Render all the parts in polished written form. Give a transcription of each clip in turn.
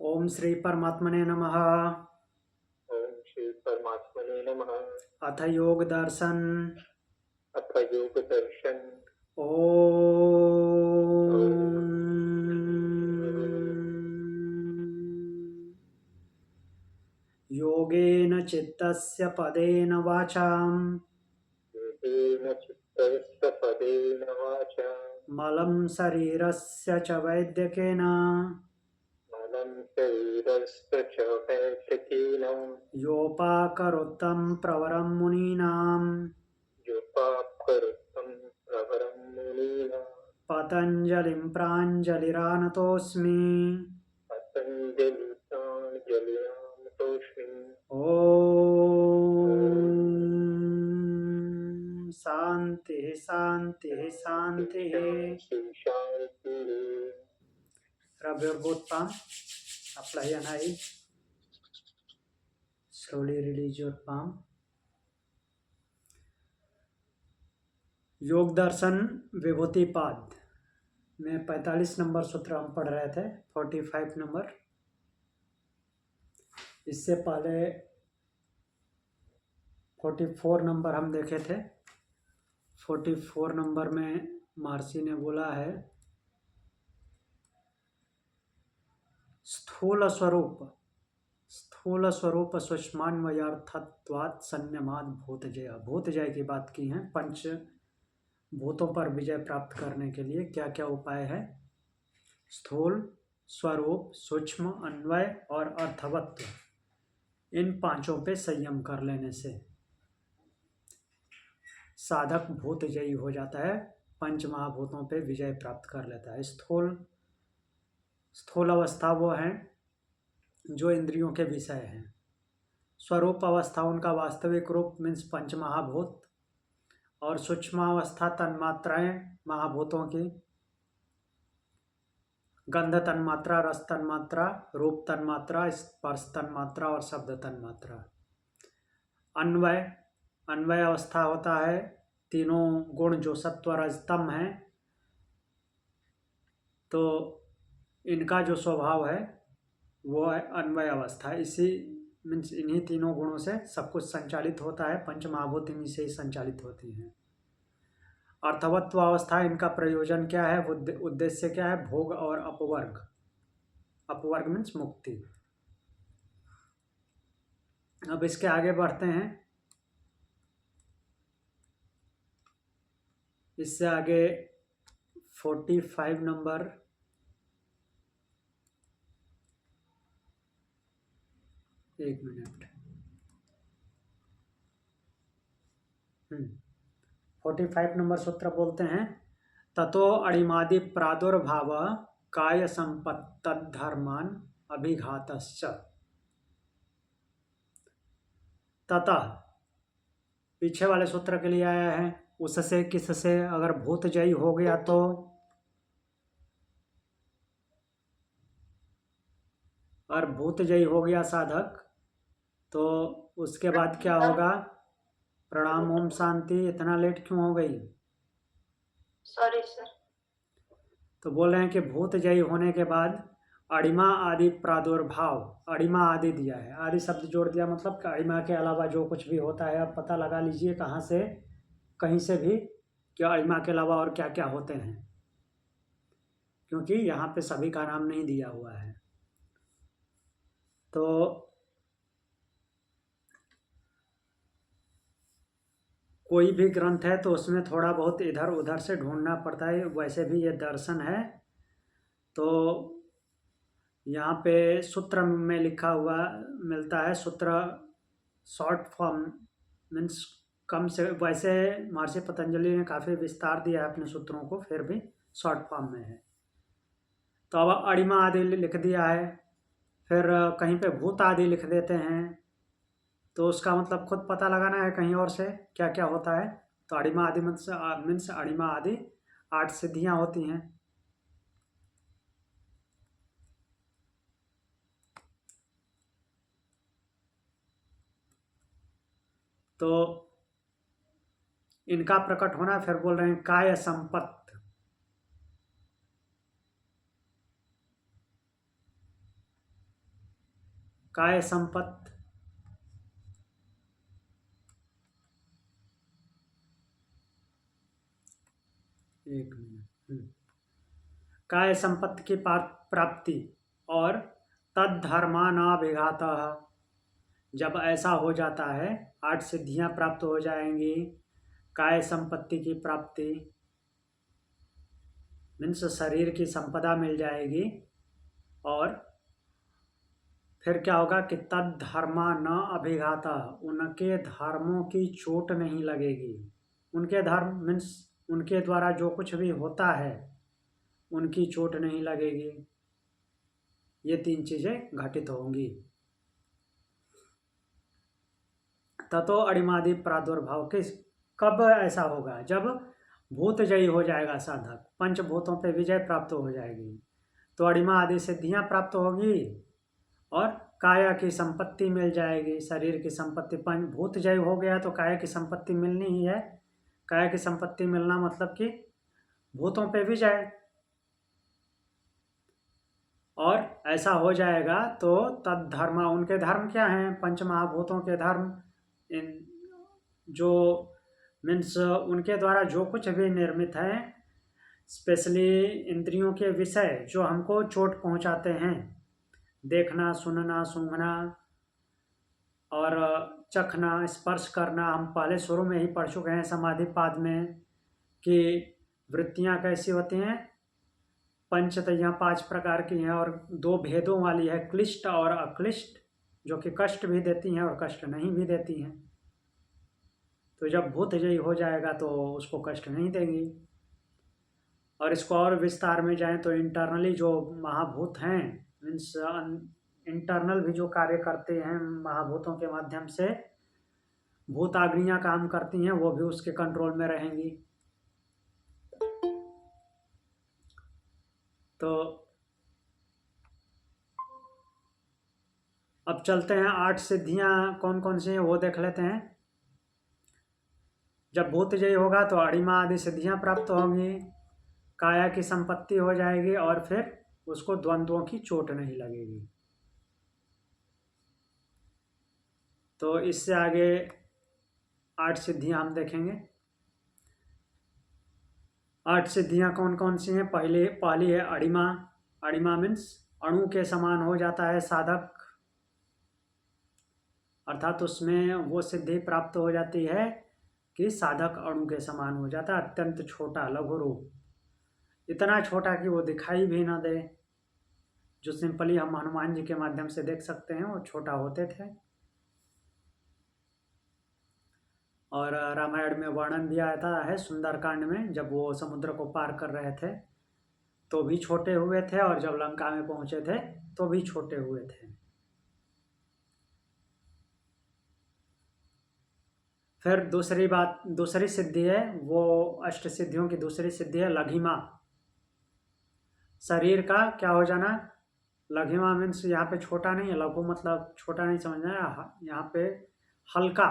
ओम श्री परमात्मने नमः। ओम श्री परमात्मने नमः। अथ योग दर्शन। अथ योग दर्शन। योगेन चित्तस्य पदेन वाचां योगेन चित्तस्य पदेन वाचा मलं शरीरस्य च वैद्यकेन मलं शरीरस्य च वैद्यकेन योपाकरोत्तं प्रवरं मुनीनां योपाकरोत्तं प्रवरं मुनीनां पतञ्जलिं प्राञ्जलिरानतोऽस्मि। पतञ्जलिर्प्राञ्जलिरानतोऽस्मि। ओम शांति शांति शांति। शांति शांति। Rub your both palm. Apply an eye. Slowly release your palm. योग दर्शन विभूतिपाद में 45 नंबर सूत्र हम पढ़ रहे थे। 45 नंबर। इससे पहले 44 नंबर हम देखे थे। 44 नंबर में महर्षि ने बोला है, स्थूल स्वरूप सूक्ष्मान्वयार्थत्वात् संयमात् भूतजय। भूतजय की बात की है। पंच भूतों पर विजय प्राप्त करने के लिए क्या क्या उपाय है? स्थूल, स्वरूप, सूक्ष्म, अन्वय और अर्थवत्व, इन पांचों पे संयम कर लेने से साधक भूतजयी हो जाता है, पंच महाभूतों पे विजय प्राप्त कर लेता है। स्थूल अवस्था वो है जो इंद्रियों के विषय हैं। स्वरूप अवस्था उनका वास्तविक रूप मीन्स पंच महाभूत, और सूक्ष्मावस्था तन्मात्राएं महाभूतों की, गंध तन्मात्रा, रस तन्मात्रा, रूप तन्मात्रा, स्पर्श तन्मात्रा और शब्द तन्मात्रा। अन्वय अवस्था होता है तीनों गुण जो सत्व रजतम है, तो इनका जो स्वभाव है वो है अन्वय अवस्था। इसी मीन्स इन्हीं तीनों गुणों से सब कुछ संचालित होता है। पंच महाभूत इन्हीं से ही संचालित होती हैं। अर्थवत्व अवस्था, इनका प्रयोजन क्या है, उद्देश्य क्या है? भोग और अपवर्ग। अपवर्ग मीन्स मुक्ति। अब इसके आगे बढ़ते हैं। इससे आगे 45 नंबर, एक मिनट। 45 नंबर सूत्र बोलते हैं, ततो अणिमादि प्रादुर्भाव काय संपत्तद्धर्मान अभिघातश्च। ततः पीछे वाले सूत्र के लिए आया है, उससे किससे अगर भूतजयी हो गया तो और भूतजयी हो गया साधक, तो उसके बाद क्या होगा? प्रणाम, ओम शांति। इतना लेट क्यों हो गई? Sorry sir. तो बोल रहे हैं कि भूतजयी होने के बाद अणिमा आदि प्रादुर्भाव, अणिमा आदि दिया है, आदि शब्द जोड़ दिया, मतलब कि अणिमा के अलावा जो कुछ भी होता है, आप पता लगा लीजिए कहाँ से, कहीं से भी, कि अणिमा के अलावा और क्या क्या होते हैं, क्योंकि यहाँ पे सभी का नाम नहीं दिया हुआ है। तो कोई भी ग्रंथ है तो उसमें थोड़ा बहुत इधर उधर से ढूंढना पड़ता है। वैसे भी ये दर्शन है, तो यहाँ पे सूत्र में लिखा हुआ मिलता है। सूत्र शॉर्ट फॉर्म मीन्स कम से, वैसे महर्षि पतंजलि ने काफ़ी विस्तार दिया है अपने सूत्रों को, फिर भी शॉर्ट फॉर्म में है। तो अब अणिमा आदि लिख दिया है, फिर कहीं पे भूत आदि लिख देते हैं, तो उसका मतलब खुद पता लगाना है कहीं और से क्या क्या होता है। तो अणिमा आदि मीन्स अणिमा आदि 8 सिद्धियां होती हैं। तो इनका प्रकट होना, फिर बोल रहे हैं काय संपत्त। काय संपत्ति, एक मिनट, काय संपत्ति की प्राप्ति और तद्धर्मानाभिघातः, जब ऐसा हो जाता है 8 सिद्धियां प्राप्त हो जाएंगी, काय संपत्ति की प्राप्ति मीन्स शरीर की संपदा मिल जाएगी, और फिर क्या होगा कि तद्धर्मा न अभिघाता, उनके धर्मों की चोट नहीं लगेगी। उनके धर्म मीन्स उनके द्वारा जो कुछ भी होता है उनकी चोट नहीं लगेगी। ये 3 चीजें घटित होंगी। ततो अणिमादि प्रादुर्भाव, किस कब ऐसा होगा? जब भूतजयी हो जाएगा साधक, पंचभूतों पे विजय प्राप्त हो जाएगी, तो अणिमा आदि सिद्धियां प्राप्त होगी और काया की संपत्ति मिल जाएगी, शरीर की संपत्ति। पंचभूत जय हो गया तो काया की संपत्ति मिलनी ही है। काया की संपत्ति मिलना मतलब कि भूतों पे विजय, और ऐसा हो जाएगा तो तद्धर्म, उनके धर्म क्या हैं? पंचमहाभूतों के धर्म, जो मीन्स उनके द्वारा जो कुछ भी निर्मित है, स्पेशली इंद्रियों के विषय जो हमको चोट पहुंचाते हैं, देखना, सुनना, सूंघना और चखना, स्पर्श करना। हम पहले शुरू में ही पढ़ चुके हैं समाधि पाद में कि वृत्तियां कैसी होती हैं। पंचतैया 5 प्रकार की हैं और 2 भेदों वाली है, क्लिष्ट और अक्लिष्ट, जो कि कष्ट भी देती हैं और कष्ट नहीं भी देती हैं। तो जब भूतजयी हो जाएगा तो उसको कष्ट नहीं देंगी। और इसको और विस्तार में जाएं तो इंटरनली जो महाभूत हैं, मीन्स इंटरनल भी जो कार्य करते हैं महाभूतों के माध्यम से, भूताग्नियां काम करती हैं, वो भी उसके कंट्रोल में रहेंगी। तो अब चलते हैं 8 सिद्धियां कौन कौन सी हैं वो देख लेते हैं। जब भूतजयी होगा तो अणिमा आदि सिद्धियां प्राप्त होंगी, काया की संपत्ति हो जाएगी और फिर उसको द्वंद्वों की चोट नहीं लगेगी। तो इससे आगे 8 सिद्धियां हम देखेंगे। 8 सिद्धियां कौन कौन सी हैं? पहली है अणिमा। अणिमा मीन्स अणु के समान हो जाता है साधक, अर्थात उसमें वो सिद्धि प्राप्त हो जाती है कि साधक अणु के समान हो जाता है, अत्यंत छोटा, लघु रूप, इतना छोटा कि वो दिखाई भी ना दे। जो सिंपली हम हनुमान जी के माध्यम से देख सकते हैं, वो छोटा होते थे। और रामायण में वर्णन भी आता है सुंदरकांड में, जब वो समुद्र को पार कर रहे थे तो भी छोटे हुए थे, और जब लंका में पहुंचे थे तो भी छोटे हुए थे। फिर दूसरी सिद्धि है, वो 8 सिद्धियों की दूसरी सिद्धि है लघिमा। शरीर का क्या हो जाना? लघिमा मीन्स यहाँ पे छोटा नहीं है, लघु मतलब छोटा नहीं समझना है, यहाँ पे हल्का।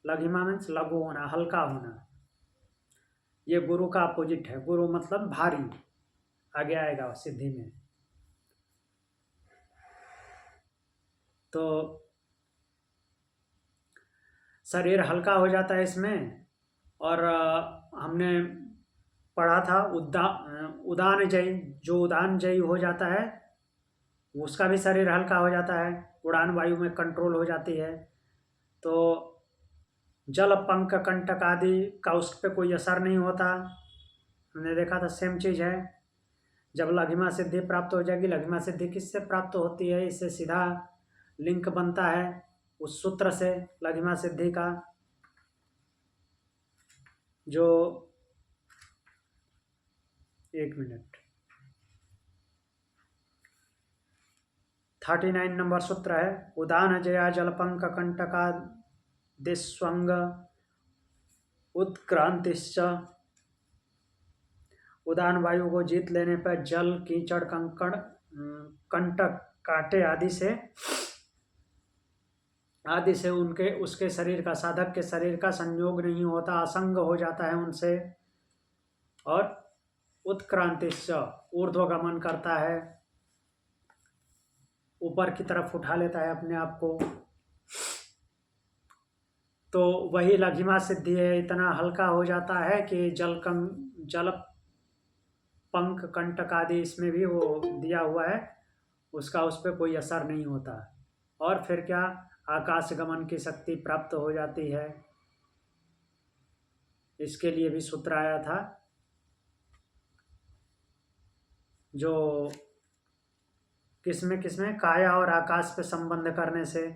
लघिमा मीन्स लघु होना, हल्का होना। ये गुरु का अपोजिट है। गुरु मतलब भारी, आगे आएगा सिद्धि में। तो शरीर हल्का हो जाता है इसमें। और हमने पढ़ा था उदान जयी, जो उदान जयी हो जाता है उसका भी शरीर हल्का हो जाता है, उड़ान वायु में कंट्रोल हो जाती है। तो जल, पंख, कंटक आदि का उस पर कोई असर नहीं होता। हमने देखा था सेम चीज़ है। जब लघिमा सिद्धि प्राप्त हो जाएगी, लघिमा सिद्धि किससे प्राप्त होती है? इससे सीधा लिंक बनता है उस सूत्र से, लघिमा सिद्धि का, जो 1 मिनट 39 नंबर सूत्र है। उदान जया जलपंक कंटका दिस्वंग उत्क्रांतिश्च। उदान वायु को जीत लेने पर जल, कीचड़, कंकड़, कंटक, कांटे आदि से उसके शरीर का, साधक के शरीर का संयोग नहीं होता, असंग हो जाता है उनसे। और उत्क्रांतिश्च ऊर्ध्वगमन करता है। ऊपर की तरफ उठा लेता है अपने आप को, तो वही लघिमा सिद्धि है। इतना हल्का हो जाता है कि जल पंख कंटक आदि इसमें भी वो दिया हुआ है, उसका उस पर कोई असर नहीं होता। और फिर क्या, आकाश गमन की शक्ति प्राप्त हो जाती है। इसके लिए भी सूत्र आया था, जो किसमें काया और आकाश पे संबंध करने से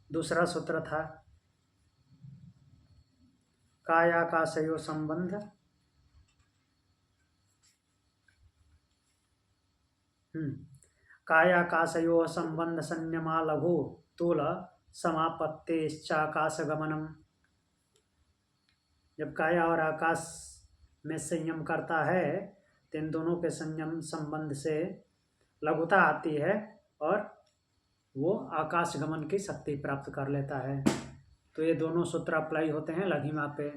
दूसरा सूत्र था, कायाकाशयो संबंध। कायाकाशयो संबंध संयमा लघु तूल समापत्तिश्चाकाश गमनम। जब काया और आकाश में संयम करता है तो इन दोनों के संयम संबंध से लघुता आती है और वो आकाश गमन की शक्ति प्राप्त कर लेता है। तो ये दोनों सूत्र अप्लाई होते हैं लघिमा पे।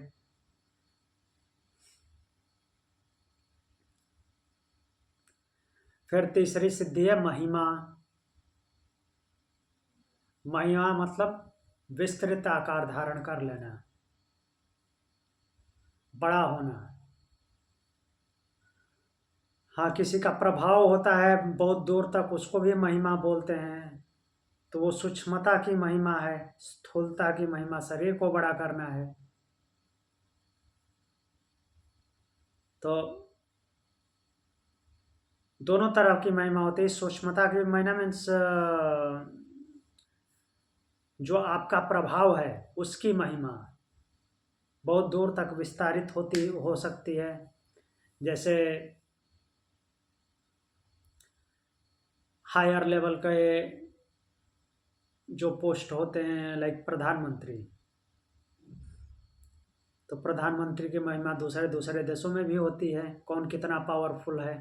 फिर तीसरी सिद्धि है महिमा। महिमा मतलब विस्तृत आकार धारण कर लेना, बड़ा होना। हाँ, किसी का प्रभाव होता है बहुत दूर तक, उसको भी महिमा बोलते हैं। तो वो सूक्ष्मता की महिमा है, स्थूलता की महिमा, शरीर को बड़ा करना है। तो दोनों तरह की महिमा होती है। सूक्ष्मता की महिमा मीन्स जो आपका प्रभाव है उसकी महिमा बहुत दूर तक विस्तारित हो सकती है। जैसे हायर लेवल के जो पोस्ट होते हैं, लाइक प्रधानमंत्री, तो प्रधानमंत्री की महिमा दूसरे दूसरे देशों में भी होती है, कौन कितना पावरफुल है।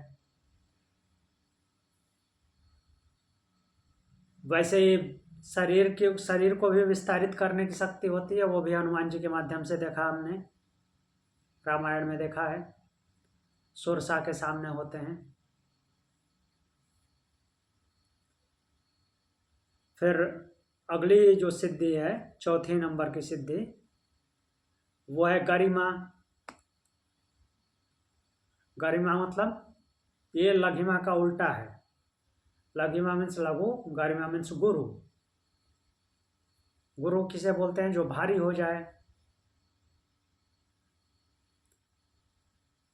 वैसे ही शरीर को भी विस्तारित करने की शक्ति होती है, वो भी हनुमान जी के माध्यम से देखा हमने, रामायण में देखा है, सुरसा के सामने होते हैं। फिर अगली जो सिद्धि है, चौथी नंबर की सिद्धि, वो है गरिमा। गरिमा मतलब ये लघिमा का उल्टा है। लघिमा मीन्स लघु, गरिमा मीन्स गुरु। गुरु किसे बोलते हैं? जो भारी हो जाए।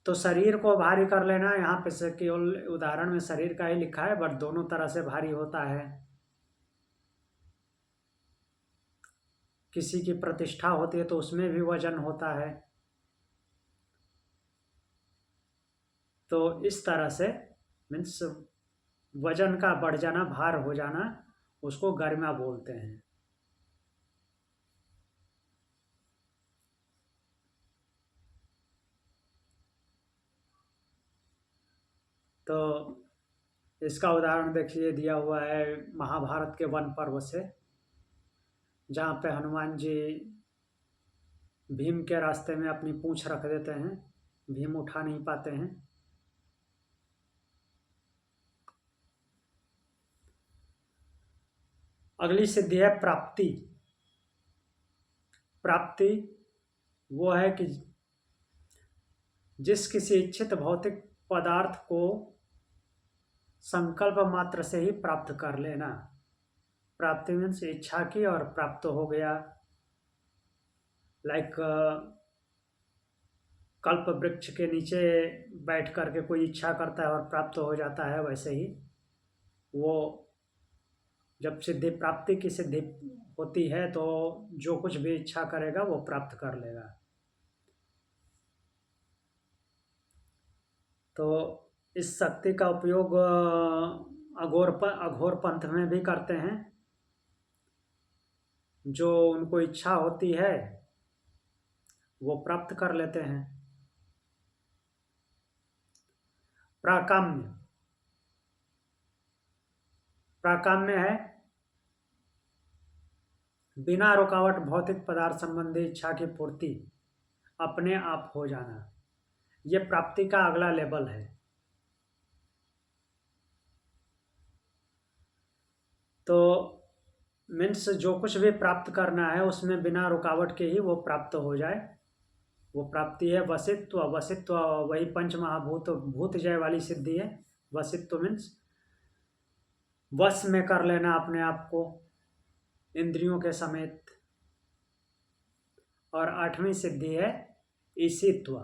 तो शरीर को भारी कर लेना, यहाँ पे से केवल उदाहरण में शरीर का ही लिखा है, बट दोनों तरह से भारी होता है। किसी की प्रतिष्ठा होती है तो उसमें भी वजन होता है। तो इस तरह से मीन्स वजन का बढ़ जाना, भार हो जाना, उसको गरिमा बोलते हैं। तो इसका उदाहरण देखिए, दिया हुआ है महाभारत के वन पर्व से, जहाँ पे हनुमान जी भीम के रास्ते में अपनी पूंछ रख देते हैं, भीम उठा नहीं पाते हैं। अगली सिद्धि है प्राप्ति। प्राप्ति वो है कि जिस किसी इच्छित भौतिक पदार्थ को संकल्प मात्र से ही प्राप्त कर लेना। प्राप्ति मीन्स इच्छा की और प्राप्त हो गया। लाइक कल्प वृक्ष के नीचे बैठ करके कोई इच्छा करता है और प्राप्त हो जाता है, वैसे ही वो जब सिद्धि प्राप्ति की सिद्धि होती है तो जो कुछ भी इच्छा करेगा वो प्राप्त कर लेगा। तो इस शक्ति का उपयोग अघोर पंथ में भी करते हैं। जो उनको इच्छा होती है वो प्राप्त कर लेते हैं। प्राकाम्य, प्राकाम्य है बिना रुकावट भौतिक पदार्थ संबंधी इच्छा की पूर्ति, अपने आप हो जाना। ये प्राप्ति का अगला लेवल है। तो मीन्स जो कुछ भी प्राप्त करना है उसमें बिना रुकावट के ही वो प्राप्त हो जाए, वो प्राप्ति है वसित्व। वसित्व वही पंच महाभूत भूत जय वाली सिद्धि है। वसित्व मीन्स वश में कर लेना अपने आप को इंद्रियों के समेत। और 8वीं सिद्धि है ईशित्व।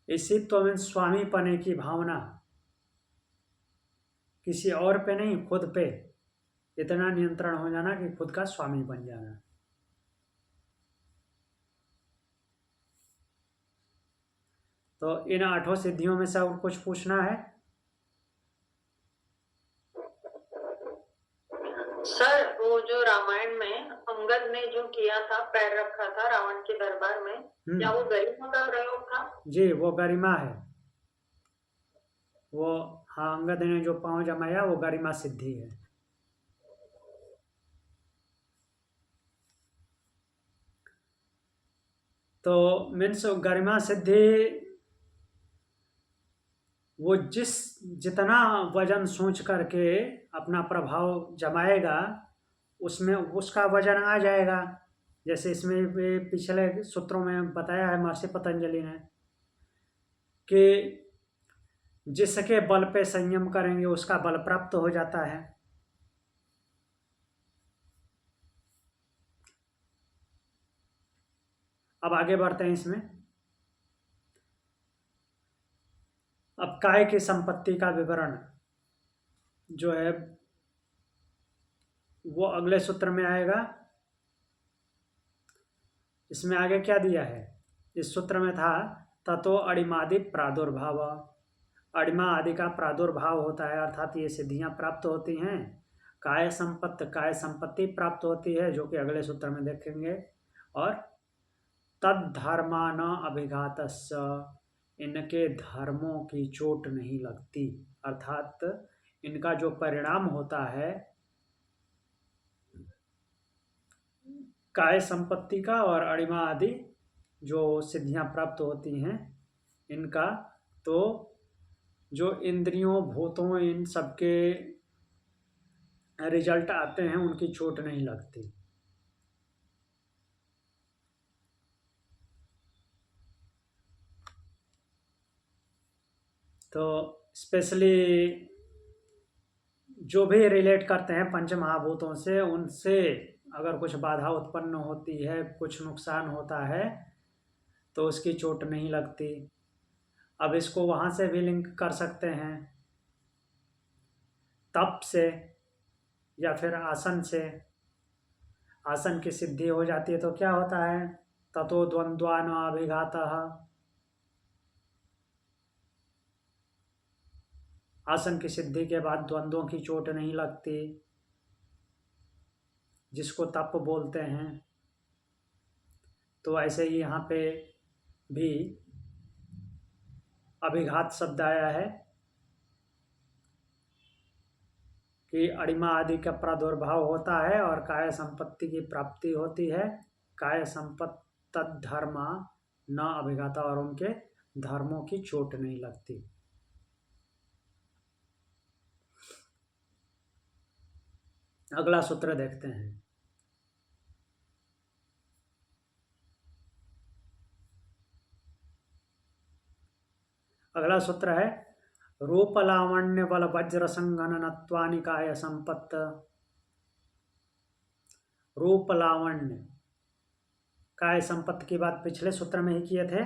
ईशित्व मीन्स स्वामी पने की भावना, किसी और पे नहीं, खुद पे इतना नियंत्रण हो जाना कि खुद का स्वामी बन जाना। तो इन 8 सिद्धियों में से और कुछ पूछना है? सर वो जो रामायण में अंगद ने जो किया था, पैर रखा था रावण के दरबार में, क्या वो गरिमा का प्रयोग था? जी, वो गरिमा है। वो हाँ, अंगद ने जो पांव जमाया वो गरिमा सिद्धि है। तो मीन्स गरिमा सिद्धि वो जितना वजन सोच करके अपना प्रभाव जमाएगा उसमें उसका वजन आ जाएगा। जैसे इसमें पिछले सूत्रों में बताया है महर्षि पतंजलि ने कि जिसके बल पे संयम करेंगे उसका बल प्राप्त हो जाता है। अब आगे बढ़ते हैं इसमें। अब काय की संपत्ति का विवरण जो है वो अगले सूत्र में आएगा। इसमें आगे क्या दिया है? इस सूत्र में था ततो अणिमादि प्रादुर्भाव। अणिमा आदि का प्रादुर्भाव होता है, अर्थात ये सिद्धियां प्राप्त होती हैं। काय संपत्ति प्राप्त होती है, जो कि अगले सूत्र में देखेंगे। और तद धर्मान अभिघातस्य, इनके धर्मों की चोट नहीं लगती, अर्थात इनका जो परिणाम होता है काय संपत्ति का और अणिमा आदि जो सिद्धियां प्राप्त होती हैं इनका, तो जो इंद्रियों भूतों इन सबके रिजल्ट आते हैं उनकी चोट नहीं लगती। तो स्पेशली जो भी रिलेट करते हैं पंच महाभूतों से, उनसे अगर कुछ बाधा उत्पन्न होती है, कुछ नुकसान होता है, तो उसकी चोट नहीं लगती। अब इसको वहाँ से भी लिंक कर सकते हैं, तप से या फिर आसन से। आसन की सिद्धि हो जाती है तो क्या होता है? ततो द्वंद्वान अभिघातः। आसन की सिद्धि के बाद द्वंद्वों की चोट नहीं लगती, जिसको तप बोलते हैं। तो ऐसे ही यहाँ पे भी अभिघात शब्द आया है कि अणिमा आदि का प्रादुर्भाव होता है और काय संपत्ति की प्राप्ति होती है। काय संपत्त धर्मा न अभिघाता, और उनके धर्मों की चोट नहीं लगती। अगला सूत्र देखते हैं। अगला सूत्र है रूप लावण्य बल वज्र संघननत्वानि काय संपत्त। रूप लावण्य काय संपत्ति की बात पिछले सूत्र में ही किए थे,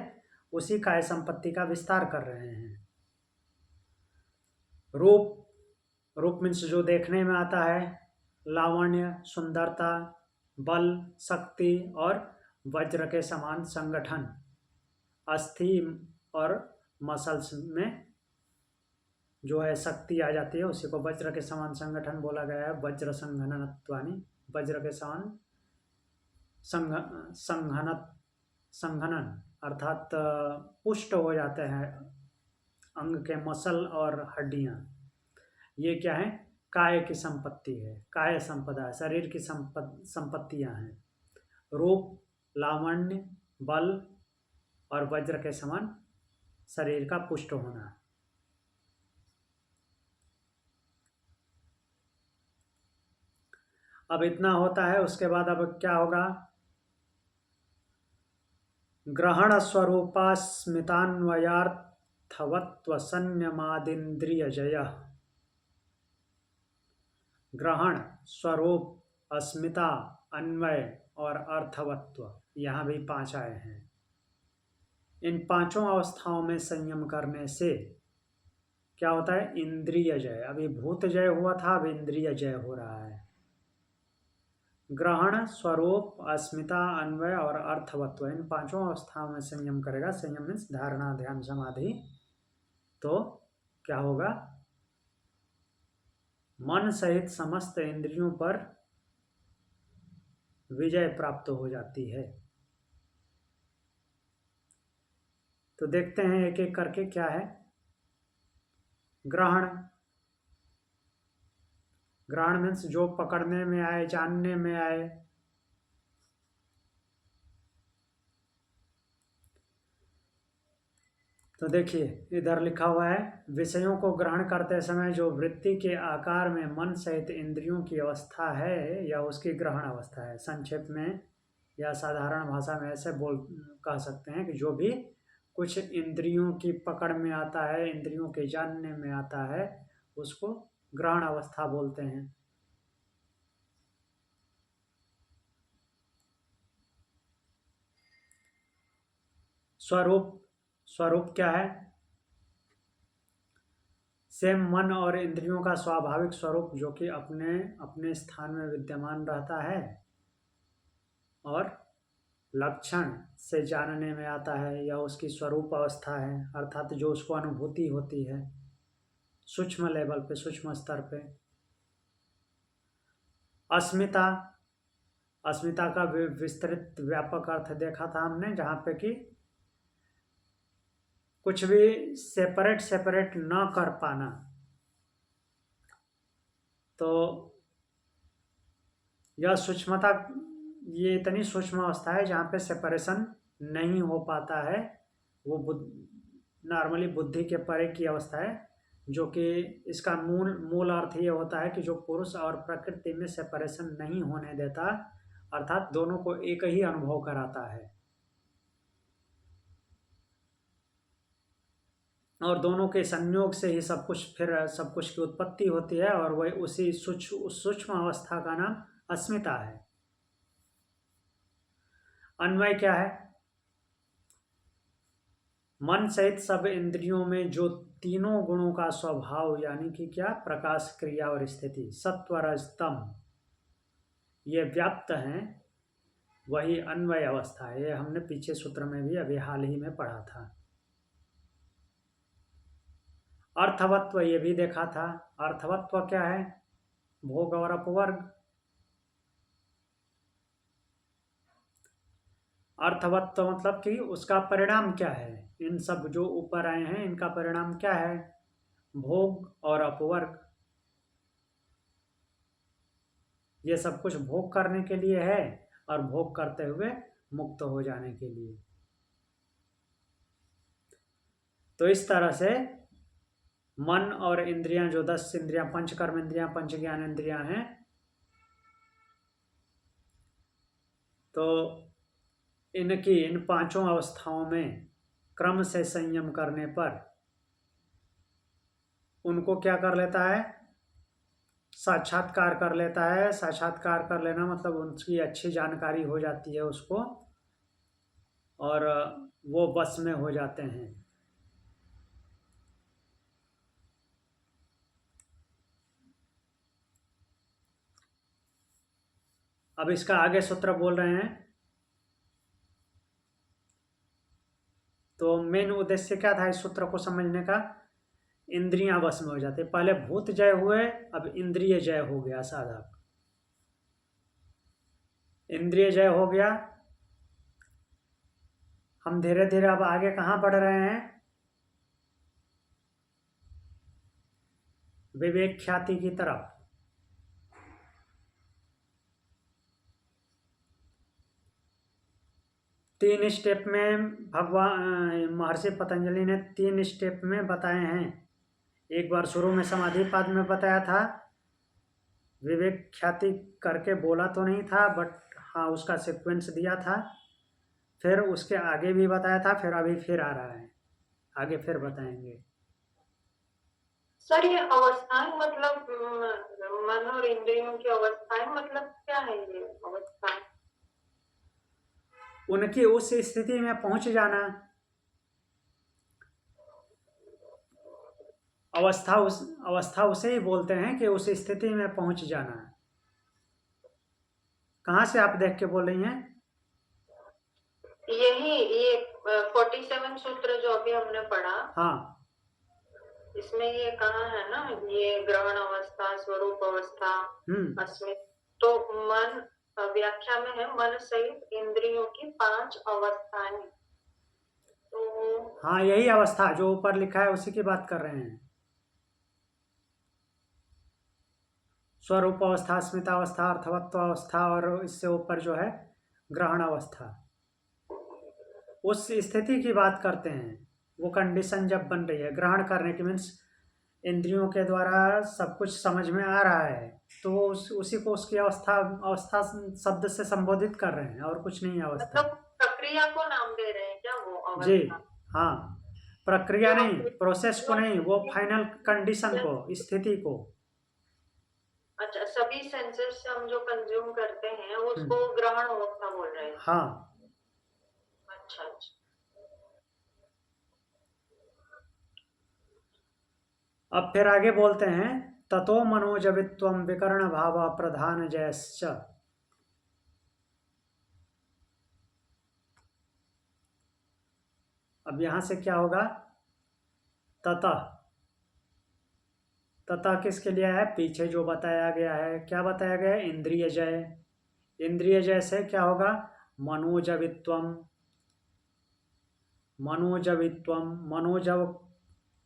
उसी काय संपत्ति का विस्तार कर रहे हैं। रूप मीन्स जो देखने में आता है, लावण्य सुंदरता, बल शक्ति, और वज्र के समान संगठन, अस्थि और मसल्स में जो है शक्ति आ जाती है, उसी को वज्र के समान संगठन बोला गया है। वज्र संघननत्वानि, वज्र के समान संघनन अर्थात पुष्ट हो जाते हैं अंग के मसल और हड्डियां। ये क्या है? काय की संपत्ति है, काय संपदा, शरीर की संपत्तियां हैं। रूप, लावण्य, बल और वज्र के समान शरीर का पुष्ट होना। अब इतना होता है, उसके बाद अब क्या होगा? ग्रहण स्वरूपास्मितान्वयार्थवत्व संयमादिन्द्रियजय। ग्रहण, स्वरूप, अस्मिता, अन्वय और अर्थवत्व, यहाँ भी 5 आए हैं। इन 5 अवस्थाओं में संयम करने से क्या होता है? इंद्रिय जय। अभी भूत जय हुआ था, अब इंद्रिय जय हो रहा है। ग्रहण, स्वरूप, अस्मिता, अन्वय और अर्थवत्व, इन 5 अवस्थाओं में संयम करेगा। संयम मीन्स धारणा, ध्यान, समाधि। तो क्या होगा? मन सहित समस्त इंद्रियों पर विजय प्राप्त हो जाती है। तो देखते हैं एक एक करके क्या है। ग्रहण, ग्रहण मीन्स जो पकड़ने में आए, जानने में आए। तो देखिए इधर लिखा हुआ है, विषयों को ग्रहण करते समय जो वृत्ति के आकार में मन सहित इंद्रियों की अवस्था है, या उसकी ग्रहण अवस्था है। संक्षेप में या साधारण भाषा में ऐसे कह सकते हैं कि जो भी कुछ इंद्रियों की पकड़ में आता है, इंद्रियों के जानने में आता है, उसको ग्रहण अवस्था बोलते हैं। स्वरूप, स्वरूप क्या है? सेम मन और इंद्रियों का स्वाभाविक स्वरूप, जो कि अपने अपने स्थान में विद्यमान रहता है और लक्षण से जानने में आता है, या उसकी स्वरूप अवस्था है, अर्थात जो उसको अनुभूति होती है सूक्ष्म लेवल पे, सूक्ष्म स्तर पे। अस्मिता, अस्मिता का विस्तृत व्यापक अर्थ देखा था हमने, जहाँ पे कि कुछ भी सेपरेट न कर पाना। तो यह सूक्ष्मता, ये इतनी सूक्ष्म अवस्था है जहाँ पे सेपरेशन नहीं हो पाता है। वो नॉर्मली बुद्धि के परे की अवस्था है, जो कि इसका मूल अर्थ ये होता है कि जो पुरुष और प्रकृति में सेपरेशन नहीं होने देता, अर्थात दोनों को एक ही अनुभव कराता है, और दोनों के संयोग से ही सब कुछ, फिर सब कुछ की उत्पत्ति होती है, और वही उसी सूक्ष्म अवस्था का नाम अस्मिता है। अन्वय क्या है? मन सहित सब इंद्रियों में जो तीनों गुणों का स्वभाव, यानी कि क्या? प्रकाश, क्रिया और स्थिति, सत्व, रज, तम, ये व्याप्त हैं, वही अन्वय अवस्था है। ये हमने पीछे सूत्र में भी अभी हाल ही में पढ़ा था। अर्थवत्व ये भी देखा था। अर्थवत्व क्या है? भोग और अपवर्ग। अर्थवत्व मतलब कि उसका परिणाम क्या है? इन सब जो ऊपर आए हैं, इनका परिणाम क्या है? भोग और अपवर्ग। ये सब कुछ भोग करने के लिए है, और भोग करते हुए मुक्त हो जाने के लिए। तो इस तरह से मन और इंद्रियां, जो 10 इंद्रियां, पंच कर्म इंद्रियां, पंच ज्ञान इंद्रियां हैं, तो इनकी इन 5 अवस्थाओं में क्रम से संयम करने पर उनको क्या कर लेता है? साक्षात्कार कर लेता है। साक्षात्कार कर लेना मतलब उनकी अच्छी जानकारी हो जाती है उसको, और वो बस में हो जाते हैं। अब इसका आगे सूत्र बोल रहे हैं। तो मेन उद्देश्य क्या था इस सूत्र को समझने का? इंद्रियां वश में हो जाते। पहले भूत जय हुए, अब इंद्रिय जय हो गया। साधक इंद्रिय जय हो गया। हम धीरे धीरे अब आगे कहाँ बढ़ रहे हैं? विवेक ख्याति की तरफ। तीन स्टेप में भगवान महर्षि पतंजलि ने 3 स्टेप में बताए हैं। एक बार शुरू में समाधि पाद में बताया था, विवेक ख्याति करके बोला तो नहीं था, बट हाँ उसका सीक्वेंस दिया था। फिर उसके आगे भी बताया था, फिर अभी फिर आ रहा है, आगे फिर बताएंगे। सर ये अवस्थाएं मतलब मन और इंद्रियों की अवस्थाएं मतलब क्या है ये अवस्थाएं? उनकी उस स्थिति में पहुंच जाना। अवस्था उसे ही बोलते हैं कि उस स्थिति में पहुंच जाना। कहाँ से आप देख के बोल रही हैं? यही ये 47 सूत्र जो अभी हमने पढ़ा, हाँ इसमें ये कहा है ना, ये ग्रहण अवस्था, स्वरूप अवस्था, अस्मित, तो मन व्याख्या में है मन सहित इंद्रियों की 5 अवस्थाएं। तो हाँ यही अवस्था जो ऊपर लिखा है उसी की बात कर रहे हैं। स्वरूप अवस्था, अस्मितावस्था, अर्थवत्व अवस्था, और इससे ऊपर जो है ग्रहण अवस्था। उस स्थिति की बात करते हैं, वो कंडीशन जब बन रही है ग्रहण करने की, मीन्स इंद्रियों के द्वारा सब कुछ समझ में आ रहा है, तो उसी को उसकी अवस्था शब्द से संबोधित कर रहे हैं, और कुछ नहीं है अवस्था। मतलब प्रक्रिया को नाम दे रहे हैं क्या वो जी अवस्था? हाँ, प्रक्रिया नहीं, जो प्रोसेस को नहीं, वो फाइनल कंडीशन को, स्थिति को। अच्छा, सभी सेंसेस से हम जो कंज्यूम करते हैं उसको ग्रहण अवस्था बोल रहे हैं। हाँ अच्छा अच्छा। अब फिर आगे बोलते हैं, ततो मनोजवित्वम विकर्ण भाव प्रधान जयश्च। अब यहां से क्या होगा? ततः, ततः किसके लिए है? पीछे जो बताया गया है, क्या बताया गया है? इंद्रिय जय। इंद्रिय जय से क्या होगा? मनोजवित्वम। मनोजवित्वम, मनोजव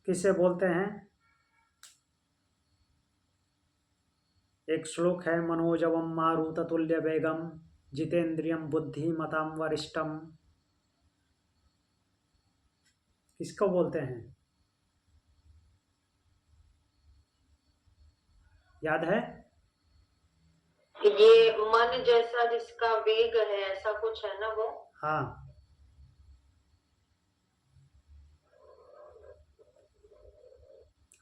किसे बोलते हैं? एक श्लोक है, मनोजवम मारुत तुल्य वेगम जितेंद्रियम बुद्धिमताम वरिष्ठम। किसको बोलते हैं? याद है? ये मन जैसा जिसका वेग है, ऐसा कुछ है ना वो? हाँ,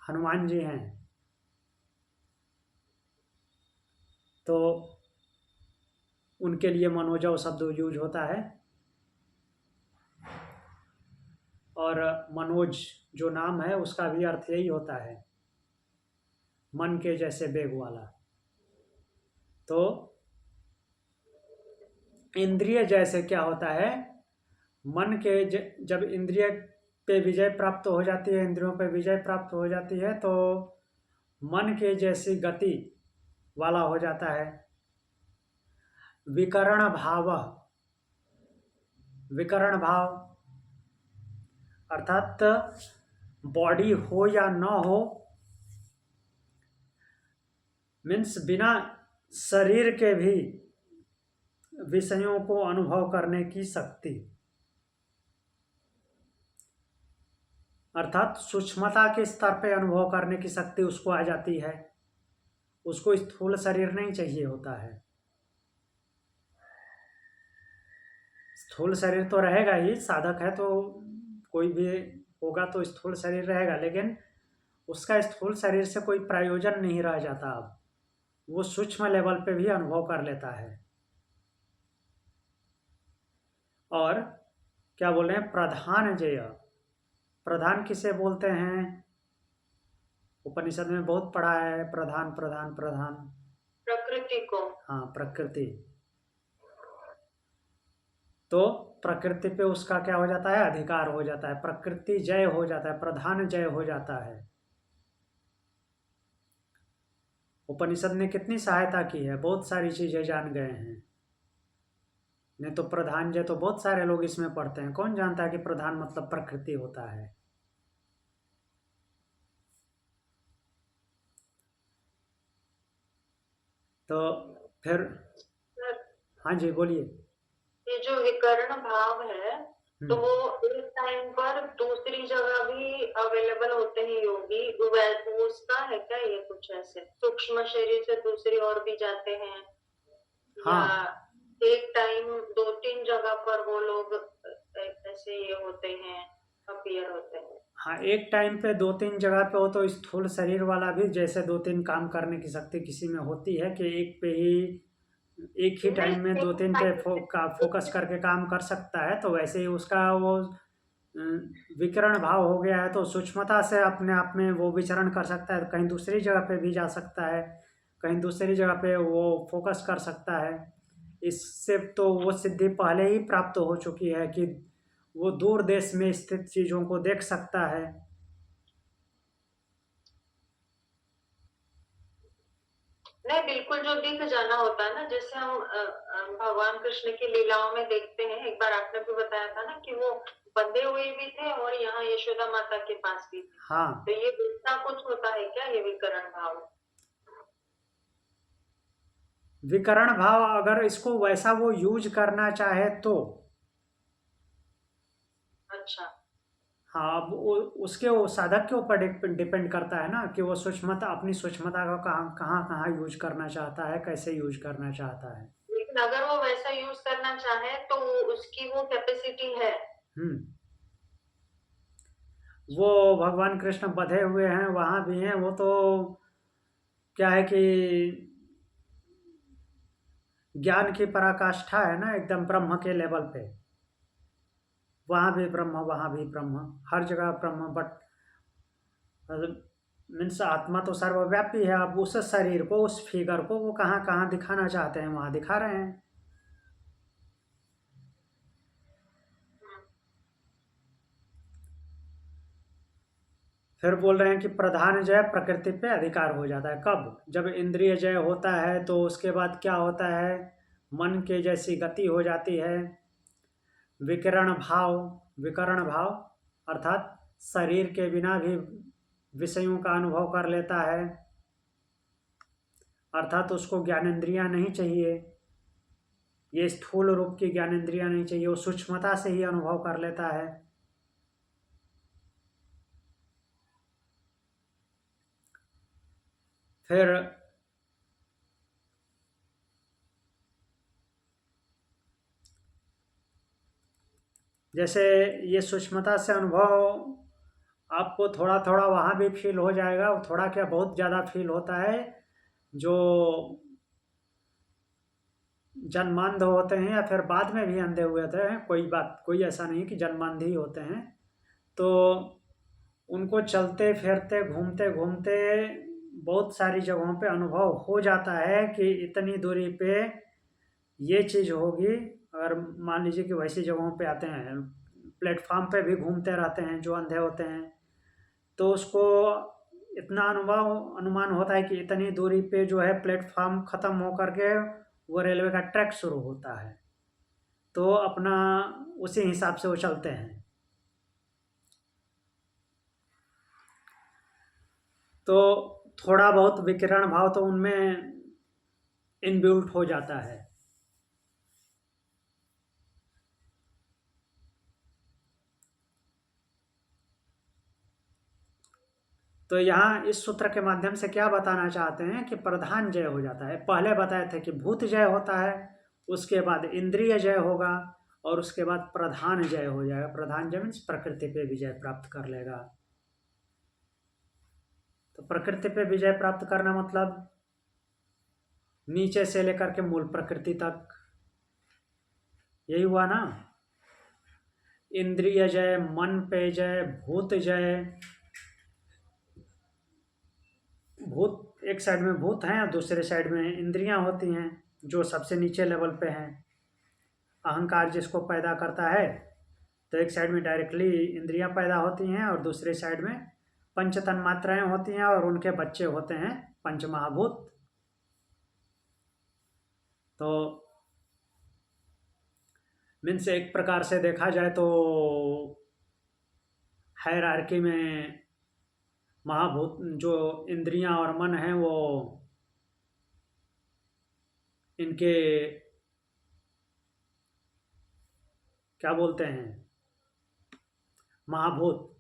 हनुमान जी हैं। तो उनके लिए मनोजव शब्द यूज होता है। और मनोज जो नाम है उसका भी अर्थ यही होता है, मन के जैसे वेग वाला। तो इंद्रिय जैसे क्या होता है? मन के जब इंद्रिय पे विजय प्राप्त हो जाती है, इंद्रियों पे विजय प्राप्त हो जाती है, तो मन के जैसी गति वाला हो जाता है। विकरण भाव, विकरण भाव अर्थात बॉडी हो या न हो, मीन्स बिना शरीर के भी विषयों को अनुभव करने की शक्ति, अर्थात सूक्ष्मता के स्तर पे अनुभव करने की शक्ति उसको आ जाती है। उसको स्थूल शरीर नहीं चाहिए होता है। स्थूल शरीर तो रहेगा ही, साधक है तो कोई भी होगा तो स्थूल शरीर रहेगा, लेकिन उसका स्थूल शरीर से कोई प्रयोजन नहीं रह जाता। अब वो सूक्ष्म लेवल पे भी अनुभव कर लेता है। और क्या बोल रहे हैं? प्रधान जेय। प्रधान किसे बोलते हैं? उपनिषद में बहुत पढ़ा है, प्रधान प्रधान प्रधान। प्रकृति को। हाँ, प्रकृति। तो प्रकृति पे उसका क्या हो जाता है? अधिकार हो जाता है, प्रकृति जय हो जाता है, प्रधान जय हो जाता है। उपनिषद ने कितनी सहायता की है, बहुत सारी चीजें जान गए हैं। नहीं तो प्रधान जय तो बहुत सारे लोग इसमें पढ़ते हैं, कौन जानता है कि प्रधान मतलब प्रकृति होता है। तो फिर हाँ जी बोलिए। ये जो विकर्ण भाव है, तो वो एक टाइम पर दूसरी जगह भी अवेलेबल होते हैं योगी, वो उसका है क्या ये कुछ ऐसे सूक्ष्म शरीर से दूसरी ओर भी जाते हैं हाँ या एक टाइम 2-3 जगह पर वो लोग ऐसे ये होते हैं अपीयर होते हैं? हाँ, एक टाइम पे 2-3 जगह पे हो तो स्थूल शरीर वाला भी जैसे 2-3 काम करने की शक्ति किसी में होती है कि एक ही टाइम में 2-3 पे फोकस करके काम कर सकता है, तो वैसे ही उसका वो विकर्ण भाव हो गया है तो सूक्ष्मता से अपने आप में वो विचरण कर सकता है, कहीं दूसरी जगह पे भी जा सकता है, कहीं दूसरी जगह पे वो फोकस कर सकता है। इससे तो वो सिद्धि पहले ही प्राप्त हो चुकी है कि वो दूर देश में स्थित चीज़ों को देख सकता है। नहीं, बिल्कुल जो दिख जाना होता है ना, जैसे हम भगवान कृष्ण की लीलाओं में देखते हैं। एक बार आपने भी बताया था ना कि वो बंधे हुए भी थे और यहाँ यशोदा माता के पास भी थे। हाँ, तो ये वैसा कुछ होता है क्या, ये विकरण भाव? विकर्ण भाव अगर इसको वैसा वो यूज करना चाहे तो। अच्छा। हाँ, अब उसके वो साधक के ऊपर डिपेंड करता है ना कि वो सूक्ष्मता अपनी सूक्ष्मता को कहाँ कहाँ कहाँ यूज करना चाहता है, कैसे यूज करना चाहता है। लेकिन अगर वो वैसा यूज करना चाहे तो उसकी वो कैपेसिटी है? हम्म वो भगवान कृष्ण बधे हुए हैं, वहां भी हैं, वो तो क्या है कि ज्ञान की पराकाष्ठा है ना, एकदम ब्रह्म के लेवल पे। वहां भी ब्रह्म, वहां भी ब्रह्म, हर जगह ब्रह्म, बट मीन्स आत्मा तो सर्वव्यापी है। अब उस शरीर को, उस फिगर को वो कहाँ कहाँ दिखाना चाहते हैं वहां दिखा रहे हैं। फिर बोल रहे हैं कि प्रधान जय प्रकृति पे अधिकार हो जाता है कब, जब इंद्रिय जय होता है तो उसके बाद क्या होता है, मन के जैसी गति हो जाती है। विकिरण भाव, विकरण भाव अर्थात शरीर के बिना भी विषयों का अनुभव कर लेता है, अर्थात उसको ज्ञानेंद्रियां नहीं चाहिए, ये स्थूल रूप की ज्ञानेंद्रियां नहीं चाहिए, वो सूक्ष्मता से ही अनुभव कर लेता है। फिर जैसे ये सूक्ष्मता से अनुभव आपको थोड़ा थोड़ा वहाँ भी फील हो जाएगा, थोड़ा क्या बहुत ज़्यादा फील होता है। जो जन्मांध होते हैं या फिर बाद में भी अंधे हुए होते हैं, कोई ऐसा नहीं कि जन्मांध ही होते हैं, तो उनको चलते फिरते घूमते घूमते बहुत सारी जगहों पे अनुभव हो जाता है कि इतनी दूरी पे ये चीज़ होगी। अगर मान लीजिए कि वैसी जगहों पे आते हैं, प्लेटफार्म पे भी घूमते रहते हैं जो अंधे होते हैं, तो उसको इतना अनुमान होता है कि इतनी दूरी पे जो है प्लेटफार्म ख़त्म होकर के वो रेलवे का ट्रैक शुरू होता है, तो अपना उसी हिसाब से वो चलते हैं। तो थोड़ा बहुत विकिरण भाव तो उनमें इनबिल्ट हो जाता है। तो यहाँ इस सूत्र के माध्यम से क्या बताना चाहते हैं कि प्रधान जय हो जाता है। पहले बताए थे कि भूत जय होता है, उसके बाद इंद्रिय जय होगा और उसके बाद प्रधान जय हो जाएगा। प्रधान जय मीन्स प्रकृति पे विजय प्राप्त कर लेगा। तो प्रकृति पे विजय प्राप्त करना मतलब नीचे से लेकर के मूल प्रकृति तक, यही हुआ ना। इंद्रिय जय, मन पे जय, भूत जय। भूत एक साइड में भूत हैं और दूसरे साइड में इंद्रियां होती हैं जो सबसे नीचे लेवल पे हैं। अहंकार जिसको पैदा करता है, तो एक साइड में डायरेक्टली इंद्रियां पैदा होती हैं और दूसरे साइड में पंच तन्मात्राएं होती हैं और उनके बच्चे होते हैं पंच महाभूत। तो मीन्स एक प्रकार से देखा जाए तो हायरार्की में महाभूत जो इंद्रियां और मन हैं वो इनके क्या बोलते हैं, महाभूत।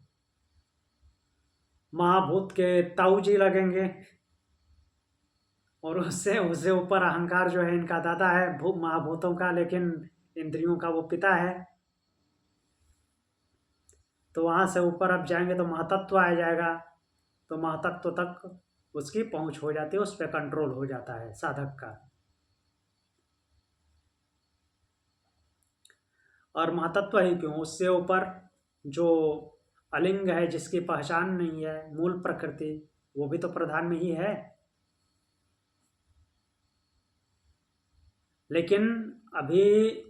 महाभूत के ताऊ जी लगेंगे, और उससे उससे ऊपर अहंकार जो है इनका दादा है महाभूतों का, लेकिन इंद्रियों का वो पिता है। तो वहाँ से ऊपर अब जाएंगे तो महातत्व आ जाएगा, तो महातत्व तक उसकी पहुँच हो जाती है, उस पर कंट्रोल हो जाता है साधक का। और महातत्व ही क्यों, उससे ऊपर जो अलिंग है, जिसकी पहचान नहीं है, मूल प्रकृति, वो भी तो प्रधान में ही है। लेकिन अभी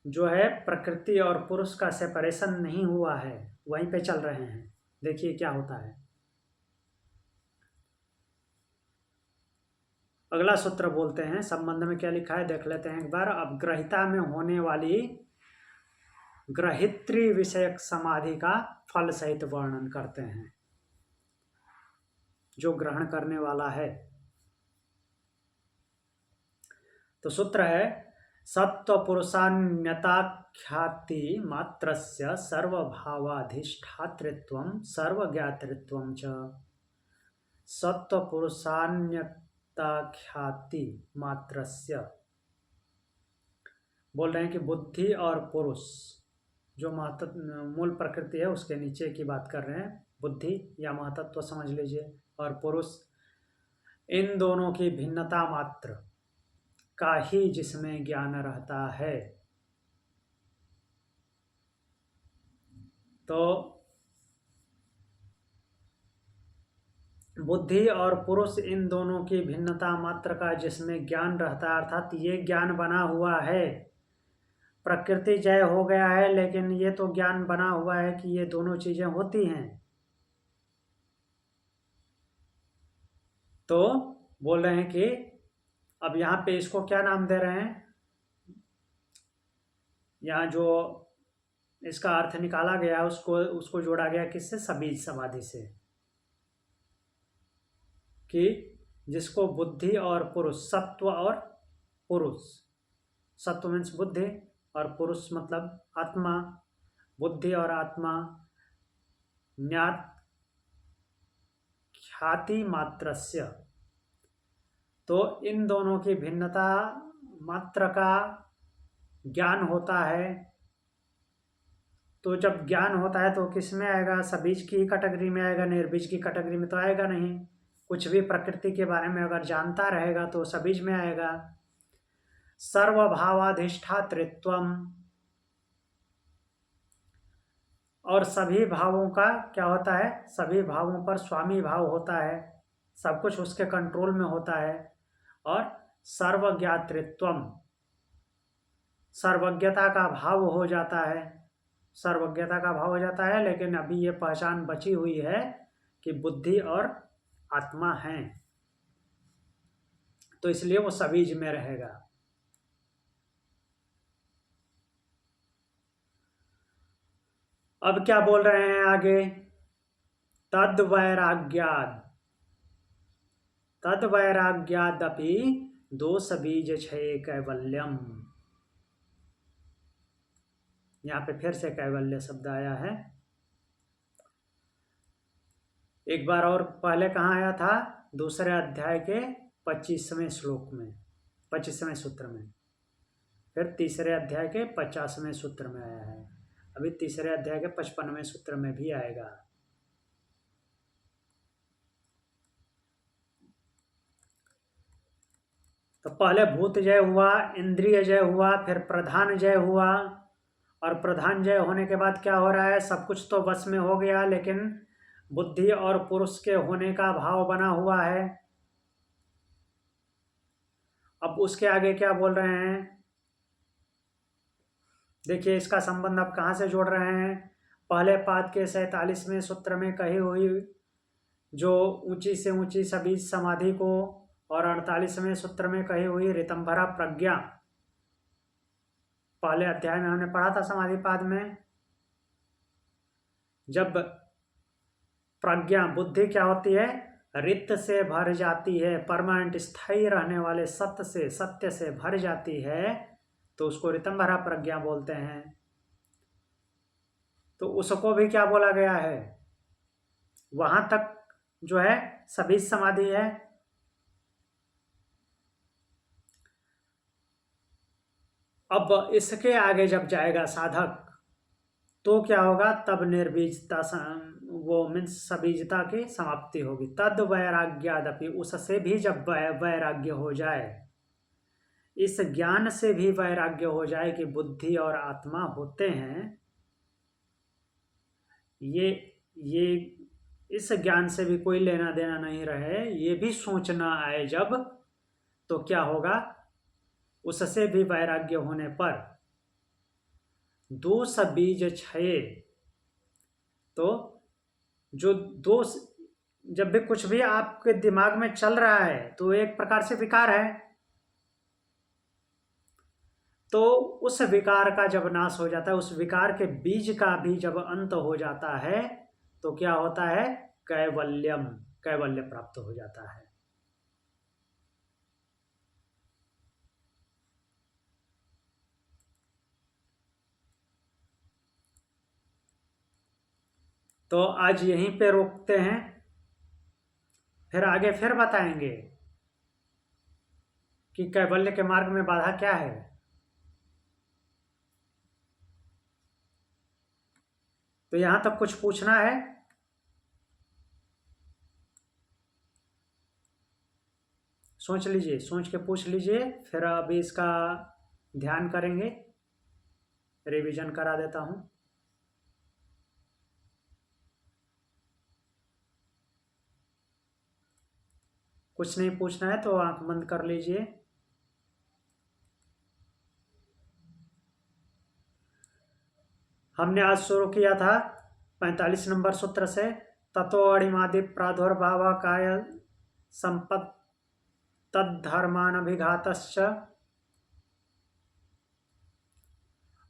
जो है प्रकृति और पुरुष का सेपरेशन नहीं हुआ है, वहीं पे चल रहे हैं। देखिए क्या होता है। अगला सूत्र बोलते हैं, संबंध में क्या लिखा है देख लेते हैं एक बार। अब ग्रहिता में होने वाली ग्रहित्री विषयक समाधि का फल सहित वर्णन करते हैं, जो ग्रहण करने वाला है। तो सूत्र है, सत्व पुरुषान्यताख्याति मात्रस्य सर्वभावाधिष्ठातृत्वं सर्वज्ञातृत्वं च। सत्व पुरुषान्यताख्याति मात्रस्य, बोल रहे हैं कि बुद्धि और पुरुष जो मूल प्रकृति है उसके नीचे की बात कर रहे हैं, बुद्धि या महतत्व समझ लीजिए, और पुरुष, इन दोनों की भिन्नता मात्र का ही जिसमें ज्ञान रहता है। तो बुद्धि और पुरुष, इन दोनों की भिन्नता मात्र का जिसमें ज्ञान रहता है, अर्थात ये ज्ञान बना हुआ है। प्रकृति जय हो गया है, लेकिन ये तो ज्ञान बना हुआ है कि ये दोनों चीजें होती हैं। तो बोल रहे हैं कि अब यहाँ पे इसको क्या नाम दे रहे हैं, यहाँ जो इसका अर्थ निकाला गया उसको जोड़ा गया किससे, सबीज समाधि से, कि जिसको बुद्धि और पुरुष, सत्व और पुरुष, सत्व मीन्स बुद्धि और पुरुष मतलब आत्मा, बुद्धि और आत्मा ज्ञात ख्याति मात्रस्य, तो इन दोनों की भिन्नता मात्र का ज्ञान होता है। तो जब ज्ञान होता है तो किस में आएगा, सबीज की कैटेगरी में आएगा, निर्बीज की कैटेगरी में तो आएगा नहीं। कुछ भी प्रकृति के बारे में अगर जानता रहेगा तो सबीज में आएगा। सर्वभावाधिष्ठातृत्वम, और सभी भावों का क्या होता है, सभी भावों पर स्वामी भाव होता है, सब कुछ उसके कंट्रोल में होता है। और सर्वज्ञातृत्वम, सर्वज्ञता का भाव हो जाता है, सर्वज्ञता का भाव हो जाता है। लेकिन अभी ये पहचान बची हुई है कि बुद्धि और आत्मा हैं, तो इसलिए वो सबीज में रहेगा। अब क्या बोल रहे हैं आगे, तद वैराग्यादपि दोष बीज क्षय कैवल्यम। यहाँ पे फिर से कैवल्य शब्द आया है। एक बार और पहले कहाँ आया था, दूसरे अध्याय के 25वें श्लोक में, 25वें सूत्र में, फिर तीसरे अध्याय के 50वें सूत्र में आया है, अभी तीसरे अध्याय के 55वें सूत्र में भी आएगा। तो पहले भूत जय हुआ, इंद्रिय जय हुआ, फिर प्रधान जय हुआ, और प्रधान जय होने के बाद क्या हो रहा है, सब कुछ तो बस में हो गया, लेकिन बुद्धि और पुरुष के होने का भाव बना हुआ है। अब उसके आगे क्या बोल रहे हैं, देखिए इसका संबंध अब कहाँ से जोड़ रहे हैं। पहले पाद के 47वें सूत्र में कही हुई जो ऊंची से ऊंची सभी समाधि को, और 48वें सूत्र में कही हुई ऋतंभरा प्रज्ञा, पहले अध्याय में हमने पढ़ा था समाधि पाद में। जब प्रज्ञा, बुद्धि क्या होती है, रित से भर जाती है, परमानेंट स्थायी रहने वाले सत्य से भर जाती है, तो उसको ऋतंभरा प्रज्ञा बोलते हैं। तो उसको भी क्या बोला गया है, वहां तक जो है सबीज समाधि है। अब इसके आगे जब जाएगा साधक तो क्या होगा, तब निर्बीजता वो मीन्स सबीजता की समाप्ति होगी। तद वैराग्यादपि, उससे भी जब वैराग्य हो जाए, इस ज्ञान से भी वैराग्य हो जाए कि बुद्धि और आत्मा होते हैं, ये इस ज्ञान से भी कोई लेना देना नहीं रहे, ये भी सोचना आए जब, तो क्या होगा, उससे भी वैराग्य होने पर दोष बीज क्षय, तो जो दोष, जब भी कुछ भी आपके दिमाग में चल रहा है तो एक प्रकार से विकार है, तो उस विकार का जब नाश हो जाता है, उस विकार के बीज का भी जब अंत हो जाता है, तो क्या होता है, कैवल्य प्राप्त हो जाता है। तो आज यहीं पे रोकते हैं, फिर आगे फिर बताएंगे कि कैवल्य के मार्ग में बाधा क्या है। तो यहां तक कुछ पूछना है? सोच लीजिए, सोच के पूछ लीजिए, फिर अभी इसका ध्यान करेंगे, रिवीजन करा देता हूं। कुछ नहीं पूछना है तो आंख बंद कर लीजिए। हमने आज शुरू किया था 45 नंबर सूत्र से, ततो अणिमादि प्रादुर्भाव काय संपत् तद्धर्मानभिघातश्च,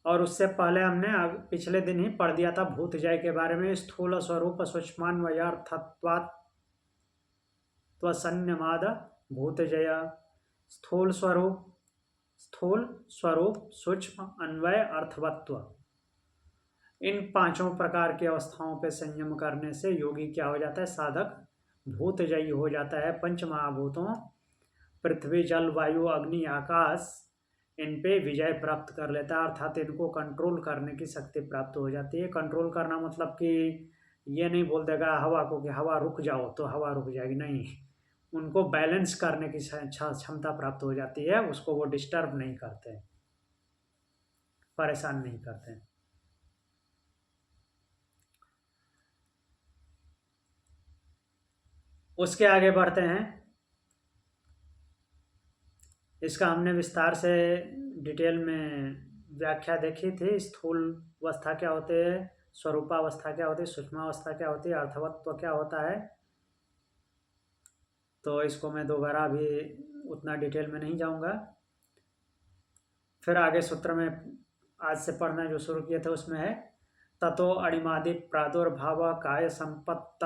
और उससे पहले हमने पिछले दिन ही पढ़ दिया था भूतजय के बारे में, स्थूल स्वरूप सूक्ष्मान्वयार्थत्वात् त्वसन्यमाद भूतजय, स्थूल स्वरूप सूक्ष्म अन्वय अर्थवत्व, इन पांचों प्रकार की अवस्थाओं पे संयम करने से योगी क्या हो जाता है, साधक भूतजयी हो जाता है। पंच महाभूतों पृथ्वी जल वायु अग्नि आकाश, इन पे विजय प्राप्त कर लेता है, अर्थात इनको कंट्रोल करने की शक्ति प्राप्त हो जाती है। कंट्रोल करना मतलब कि ये नहीं बोल देगा हवा को कि हवा रुक जाओ तो हवा रुक जाएगी, नहीं, उनको बैलेंस करने की क्षमता प्राप्त हो जाती है, उसको वो डिस्टर्ब नहीं करते, परेशान नहीं करते। उसके आगे बढ़ते हैं। इसका हमने विस्तार से डिटेल में व्याख्या देखी थी। स्थूल अवस्था क्या होती है, स्वरूपावस्था क्या होती है, सूक्ष्मावस्था क्या होती है, अर्थवत्व क्या होता है। तो इसको मैं दोबारा भी उतना डिटेल में नहीं जाऊंगा। फिर आगे सूत्र में आज से पढ़ना जो शुरू किए थे उसमें है, ततो अणिमादि प्रादुर्भाव काय संपत्त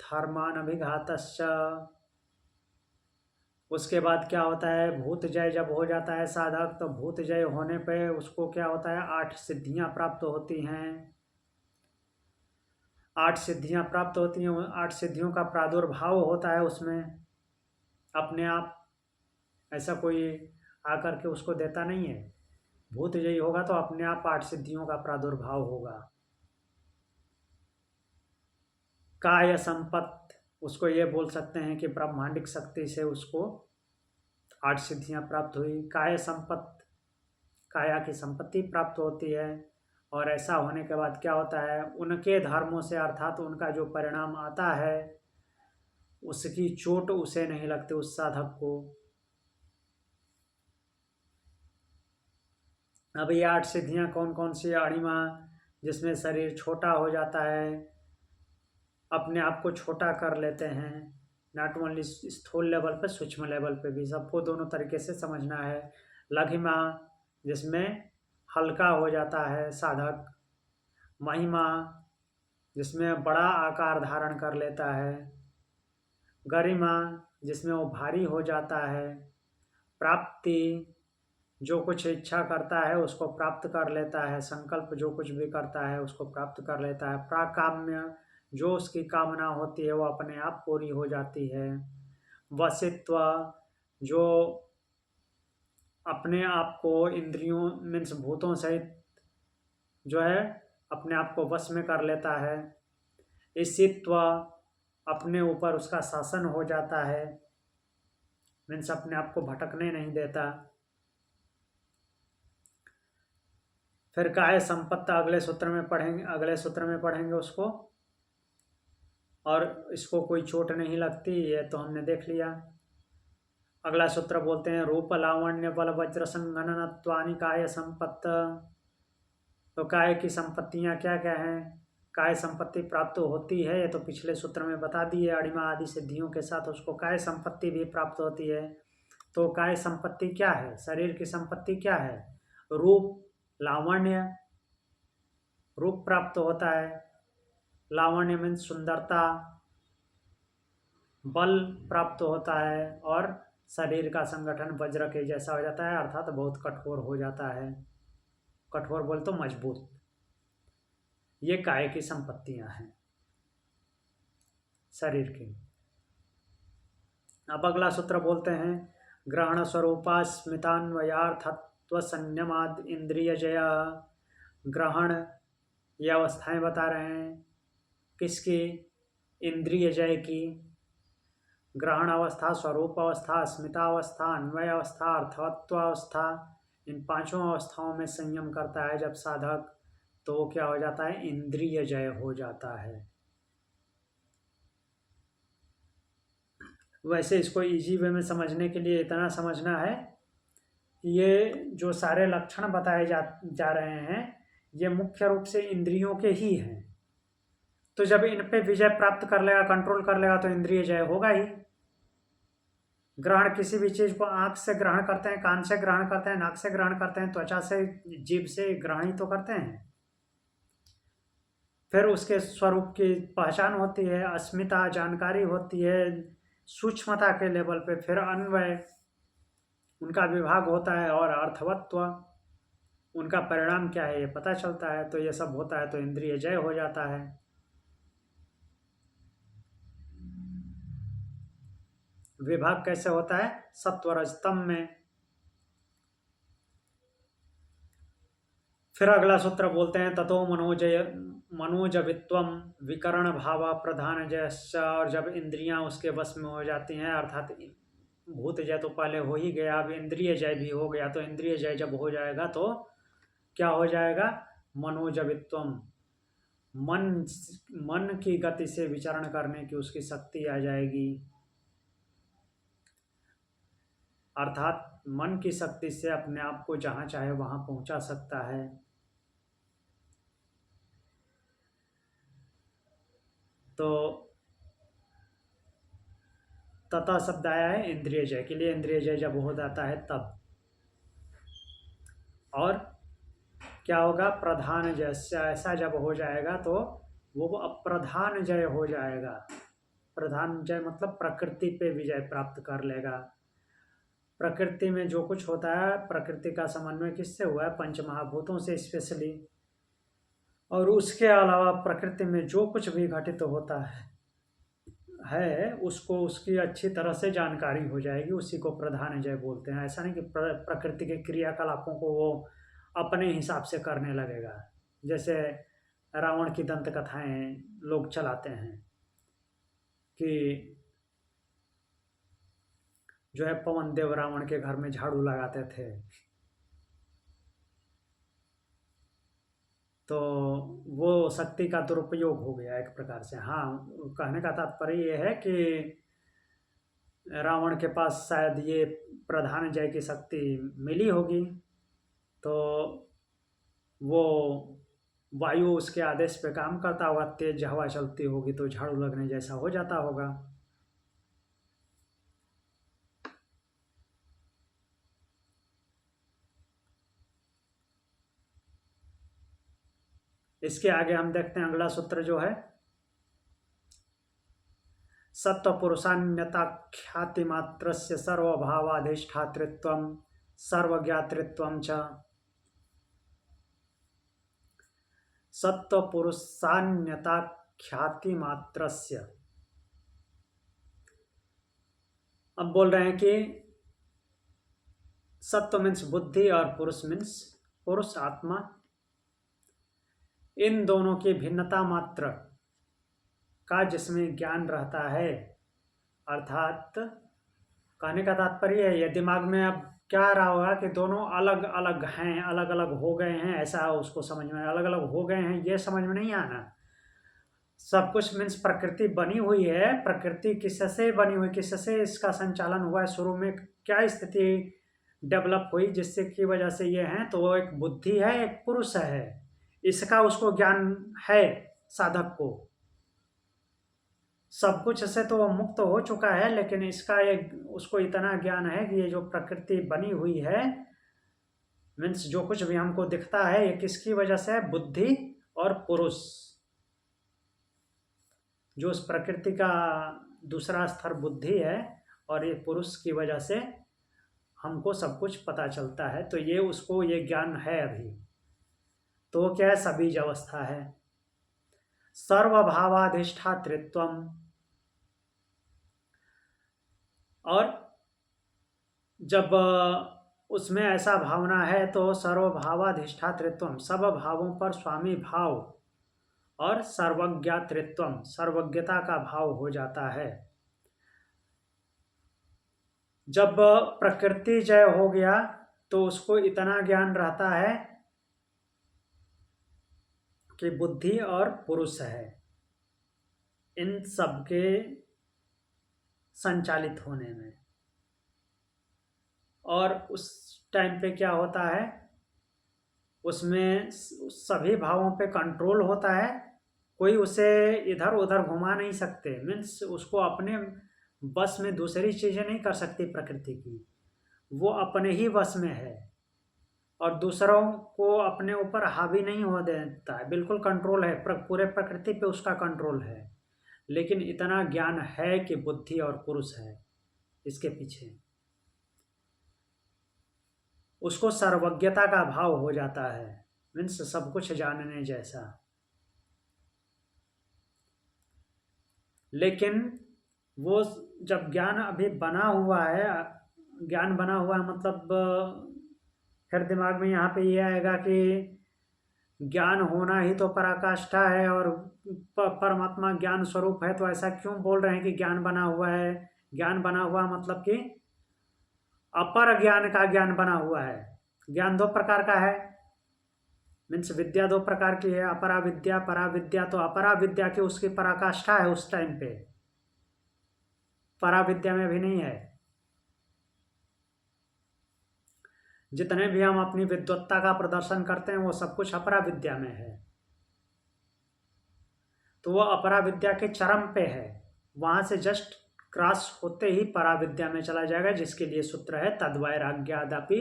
धर्मानभिघातश्च, उसके बाद क्या होता है, भूत जय जब हो जाता है साधक, तो भूत जय होने पे उसको क्या होता है, 8 सिद्धियां प्राप्त होती हैं। 8 सिद्धियां प्राप्त होती हैं, 8 सिद्धियों का प्रादुर्भाव होता है उसमें अपने आप, ऐसा कोई आकर के उसको देता नहीं है। भूत जय होगा तो अपने आप 8 सिद्धियों का प्रादुर्भाव होगा। काय संपत्त, उसको ये बोल सकते हैं कि ब्रह्मांडिक शक्ति से उसको 8 सिद्धियां प्राप्त हुई। काय संपत्त, काया की संपत्ति प्राप्त होती है। और ऐसा होने के बाद क्या होता है, उनके धर्मों से अर्थात उनका जो परिणाम आता है उसकी चोट उसे नहीं लगती, उस साधक को। अब ये 8 सिद्धियां कौन कौन सी, अणिमा जिसमें शरीर छोटा हो जाता है, अपने आप को छोटा कर लेते हैं, नॉट ओनली स्थूल लेवल पे, सूक्ष्म लेवल पे भी, सबको दोनों तरीके से समझना है। लघिमा जिसमें हल्का हो जाता है साधक, महिमा जिसमें बड़ा आकार धारण कर लेता है, गरिमा जिसमें वो भारी हो जाता है, प्राप्ति जो कुछ इच्छा करता है उसको प्राप्त कर लेता है, संकल्प जो कुछ भी करता है उसको प्राप्त कर लेता है, प्राकाम्य जो उसकी कामना होती है वो अपने आप पूरी हो जाती है। वशित्व, जो अपने आप को इंद्रियों मीन्स भूतों सहित जो है अपने आप को वश में कर लेता है। ईशित्व, अपने ऊपर उसका शासन हो जाता है, मीन्स अपने आप को भटकने नहीं देता। फिर काय संपत्ति अगले सूत्र में पढ़ेंगे उसको, और इसको कोई चोट नहीं लगती, ये तो हमने देख लिया। अगला सूत्र बोलते हैं रूप लावण्य बल वज्र संगणनत्वानि काय संपत्त। तो काय की संपत्तियां क्या क्या हैं? काय संपत्ति प्राप्त होती है, ये तो पिछले सूत्र में बता दिए, अणिमा आदि सिद्धियों के साथ उसको काय संपत्ति भी प्राप्त होती है। तो काय संपत्ति क्या है? शरीर की संपत्ति क्या है? रूप, लावण्य, रूप प्राप्त होता है। लावण्य मीन्स सुंदरता, बल प्राप्त होता है, और शरीर का संगठन वज्र के जैसा हो जाता है, अर्थात बहुत कठोर हो जाता है। कठोर बोल तो मजबूत। ये काय की संपत्तियां हैं शरीर की। अब अगला सूत्र बोलते हैं ग्रहण स्वरूपा स्मितान्वयार्थत्व संयमाद इंद्रिय जय। ग्रहण, ये अवस्थाएं बता रहे हैं किसकी? इंद्रिय जय की। ग्रहण अवस्था, स्वरूप अवस्था, अस्मितावस्था, अन्वय अवस्था, अर्थवत्व अवस्था, इन पांचों अवस्थाओं में संयम करता है जब साधक, तो क्या हो जाता है? इंद्रिय जय हो जाता है। वैसे इसको इजी वे में समझने के लिए इतना समझना है कि ये जो सारे लक्षण बताए जा रहे हैं ये मुख्य रूप से इंद्रियों के ही हैं। तो जब इन पे विजय प्राप्त कर लेगा, कंट्रोल कर लेगा, तो इंद्रिय जय होगा ही। ग्रहण किसी भी चीज को आंख से ग्रहण करते हैं, कान से ग्रहण करते हैं, नाक से ग्रहण करते हैं, त्वचा से, जीभ से ग्रहण ही तो करते हैं। फिर उसके स्वरूप की पहचान होती है, अस्मिता जानकारी होती है सूक्ष्मता के लेवल पे, फिर अन्वय उनका विभाग होता है, और अर्थवत्व उनका परिणाम क्या है ये पता चलता है। तो ये सब होता है तो इंद्रिय जय हो जाता है। विभाग कैसे होता है? सत्वरजतम में। फिर अगला सूत्र बोलते हैं ततो मनोजवित्वम विकरण भाव प्रधान जय। और जब इंद्रियां उसके वश में हो जाती हैं, अर्थात भूत जय तो पहले हो ही गया, अब इंद्रिय जय भी हो गया, तो इंद्रिय जय जब हो जाएगा तो क्या हो जाएगा? मनोजवित्वम, मन की गति से विचरण करने की उसकी शक्ति आ जाएगी। अर्थात मन की शक्ति से अपने आप को जहां चाहे वहां पहुंचा सकता है। तो तथा शब्द आया है इंद्रिय जय के लिए। इंद्रिय जय जब हो जाता है तब, और क्या होगा? प्रधान जय। ऐसा जब हो जाएगा तो वो अप्रधान जय हो जाएगा। प्रधान जय मतलब प्रकृति पे विजय प्राप्त कर लेगा। प्रकृति में जो कुछ होता है, प्रकृति का समन्वय किससे हुआ है? पंचमहाभूतों से स्पेशली। और उसके अलावा प्रकृति में जो कुछ भी घटित होता है उसको उसकी अच्छी तरह से जानकारी हो जाएगी, उसी को प्रधान जय बोलते हैं। ऐसा नहीं कि प्रकृति के क्रियाकलापों को वो अपने हिसाब से करने लगेगा। जैसे रावण की दंत कथाएं लोग चलाते हैं कि जो है पवन देव रावण के घर में झाड़ू लगाते थे, तो वो शक्ति का दुरुपयोग हो गया एक प्रकार से। हाँ, कहने का तात्पर्य ये है कि रावण के पास शायद ये प्रधान जय की शक्ति मिली होगी, तो वो वायु उसके आदेश पे काम करता होगा, तेज हवा चलती होगी तो झाड़ू लगने जैसा हो जाता होगा। इसके आगे हम देखते हैं अगला सूत्र जो है सत्व पुरुषान्यता ख्याति मात्र से सर्वभावाधिष्ठातृत्व सर्वज्ञातृत्व च। सत्व पुरुषान्यता ख्याति मात्रस्य। अब बोल रहे हैं कि सत्व मीन्स बुद्धि और पुरुष मीन्स पुरुष आत्मा, इन दोनों की भिन्नता मात्र का जिसमें ज्ञान रहता है, अर्थात कहने का तात्पर्य है ये दिमाग में अब क्या रहा होगा कि दोनों अलग अलग हैं, अलग अलग हो गए हैं, ऐसा उसको समझ में, अलग अलग हो गए हैं ये समझ में नहीं आना। सब कुछ मीन्स प्रकृति बनी हुई है, प्रकृति किससे बनी हुई, किससे इसका संचालन हुआ है, शुरू में क्या स्थिति डेवलप हुई जिससे की वजह से ये हैं, तो वो एक बुद्धि है, एक पुरुष है, इसका उसको ज्ञान है साधक को। सब कुछ से तो वो मुक्त हो चुका है, लेकिन इसका एक उसको इतना ज्ञान है कि ये जो प्रकृति बनी हुई है मीन्स जो कुछ भी हमको दिखता है ये किसकी वजह से है, बुद्धि और पुरुष। जो उस प्रकृति का दूसरा स्तर बुद्धि है और ये पुरुष की वजह से हमको सब कुछ पता चलता है, तो ये उसको ये ज्ञान है अभी। तो क्या है, सबीज अवस्था है। सर्वभावाधिष्ठातृत्वम, और जब उसमें ऐसा भावना है तो सर्वभावाधिष्ठातृत्वम, सब भावों पर स्वामी भाव, और सर्वज्ञातृत्वम, सर्वज्ञता का भाव हो जाता है। जब प्रकृति जय हो गया तो उसको इतना ज्ञान रहता है कि बुद्धि और पुरुष है, इन सब के संचालित होने में। और उस टाइम पे क्या होता है, उसमें सभी भावों पे कंट्रोल होता है, कोई उसे इधर उधर घुमा नहीं सकते, मीन्स उसको अपने बस में दूसरी चीज़ें नहीं कर सकती प्रकृति की, वो अपने ही बस में है और दूसरों को अपने ऊपर हावी नहीं हो देता है, बिल्कुल कंट्रोल है, पूरे प्रकृति पे उसका कंट्रोल है। लेकिन इतना ज्ञान है कि बुद्धि और पुरुष है इसके पीछे, उसको सर्वज्ञता का भाव हो जाता है, मीन्स सब कुछ जानने जैसा। लेकिन वो जब ज्ञान अभी बना हुआ है, ज्ञान बना हुआ है मतलब फिर दिमाग में यहाँ पे ये आएगा कि ज्ञान होना ही तो पराकाष्ठा है और परमात्मा ज्ञान स्वरूप है, तो ऐसा क्यों बोल रहे हैं कि ज्ञान बना हुआ है। ज्ञान बना हुआ मतलब कि अपर ज्ञान का ज्ञान बना हुआ है। ज्ञान दो प्रकार का है, मीन्स विद्या दो प्रकार की है, अपरा विद्या परा विद्या। तो अपरा विद्या की उसकी पराकाष्ठा है उस टाइम पे, परा विद्या में भी नहीं है। जितने भी हम अपनी विद्वत्ता का प्रदर्शन करते हैं वो सब कुछ अपरा विद्या में है, तो वो अपरा विद्या के चरम पे है, वहां से जस्ट क्रॉस होते ही परा विद्या में चला जाएगा, जिसके लिए सूत्र है तद्वैराग्यादपि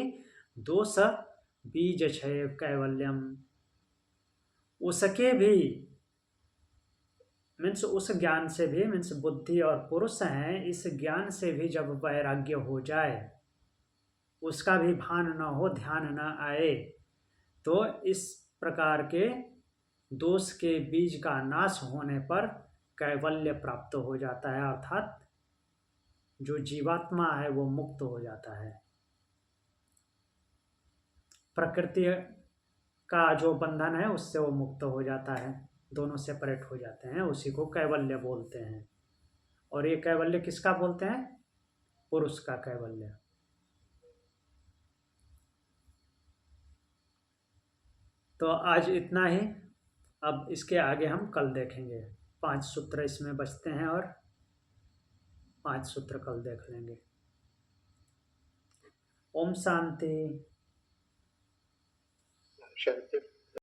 दोष बीज क्षय कैवल्यम। उसके भी मीन्स उस ज्ञान से भी, मीन्स बुद्धि और पुरुष हैं, इस ज्ञान से भी जब वैराग्य हो जाए, उसका भी भान न हो, ध्यान न आए, तो इस प्रकार के दोष के बीज का नाश होने पर कैवल्य प्राप्त हो जाता है, अर्थात जो जीवात्मा है वो मुक्त हो जाता है। प्रकृति का जो बंधन है उससे वो मुक्त हो जाता है, दोनों सेपरेट हो जाते हैं, उसी को कैवल्य बोलते हैं। और ये कैवल्य किसका बोलते हैं, पुरुष का कैवल्य। तो आज इतना ही, अब इसके आगे हम कल देखेंगे। 5 सूत्र इसमें बचते हैं और 5 सूत्र कल देख लेंगे। ओम शांति। शांति।